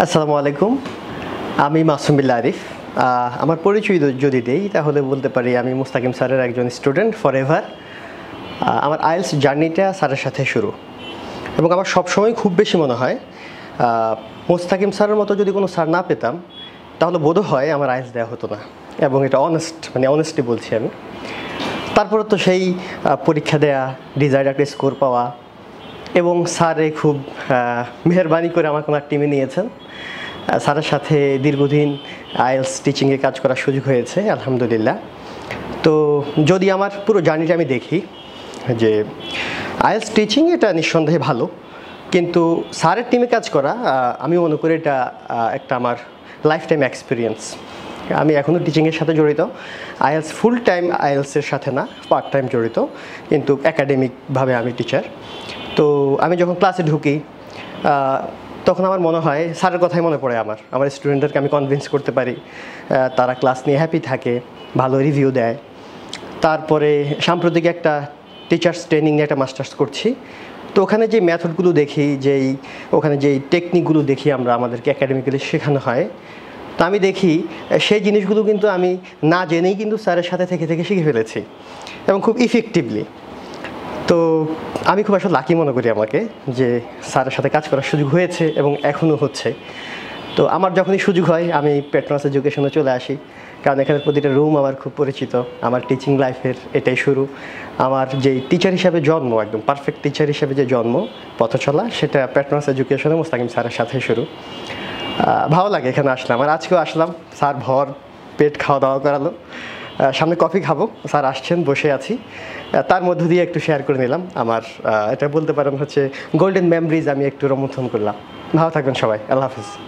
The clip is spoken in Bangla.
আসসালামু আলাইকুম। আমি মাসুম বিল্লাহ আরিফ। আমার পরিচয় যদি দেই তাহলে বলতে পারি আমি মুস্তাকিম স্যারের একজন স্টুডেন্ট ফরএভার। আমার আইএলস জার্নিটা স্যারের সাথে শুরু, এবং আমার সবসময় খুব বেশি মনে হয় মুস্তাকিম স্যারের মতো যদি কোনো স্যার না পেতাম তাহলে বোধহয় আমার আইএলস দেওয়া হতো না, এবং এটা অনেস্টলি বলছি আমি। তারপরে তো সেই পরীক্ষা দেয়া, ডিজায়ার্ড একটা স্কোর পাওয়া, এবং স্যারে খুব মেহেরবানি করে আমাকে ওনার টিমে নিয়েছেন। স্যারের সাথে দীর্ঘদিন আইএলস টিচিংয়ে কাজ করার সুযোগ হয়েছে আলহামদুলিল্লাহ। তো যদি আমার পুরো জার্নিটা আমি দেখি, যে আইএলস টিচিং এটা নিঃসন্দেহে ভালো, কিন্তু স্যারের টিমে কাজ করা আমি মনে করি এটা একটা আমার লাইফ টাইম এক্সপিরিয়েন্স। আমি এখনও টিচিংয়ের সাথে জড়িত, আইএলস ফুল টাইম আইএলসের সাথে না, পার্ট টাইম জড়িত, কিন্তু একাডেমিকভাবে আমি টিচার। তো আমি যখন ক্লাসে ঢুকি তখন আমার মনে হয় স্যারের কথাই মনে পড়ে। আমার স্টুডেন্টদেরকে আমি কনভিন্স করতে পারি, তারা ক্লাস নিয়ে হ্যাপি থাকে, ভালো রিভিউ দেয়। তারপরে সাম্প্রতিক একটা টিচার্স ট্রেনিং নিয়ে একটা মাস্টার্স করছি। তো ওখানে যে মেথডগুলো দেখি, ওখানে যেই টেকনিকগুলো দেখি আমাদেরকে একাডেমিক্যালি শেখানো হয়, তো আমি দেখি সেই জিনিসগুলো কিন্তু আমি না জেনেই কিন্তু স্যারের সাথে থেকে শিখে ফেলেছি, এবং খুব ইফেক্টিভলি। তো আমি খুব আসলে লাকি মনে করি আমাকে, যে স্যারের সাথে কাজ করার সুযোগ হয়েছে এবং এখনও হচ্ছে। তো আমার যখনই সুযোগ হয় আমি পেট্রোনাস এডুকেশনে চলে আসি, কারণ এখানে প্রতিটা রুম আমার খুব পরিচিত। আমার টিচিং লাইফের এটাই শুরু। আমার যেই টিচার হিসাবে জন্ম, একদম পারফেক্ট টিচার হিসাবে যে জন্ম, পথ চলা, সেটা পেট্রোনাস এডুকেশনে মুস্তাকিম স্যারের সাথে শুরু। ভালো লাগে এখানে আসলাম, আর আজকেও আসলাম। স্যার ভর পেট খাওয়া দাওয়া করালো, সামনে কফি খাবো, স্যার আসছেন, বসে আছি, তার মধ্য দিয়ে একটু শেয়ার করে নিলাম আমার, এটা বলতে পারেন হচ্ছে গোল্ডেন মেমরিজ, আমি একটু রোমন্থন করলাম। ভালো থাকবেন সবাই, আল্লাহ হাফিজ।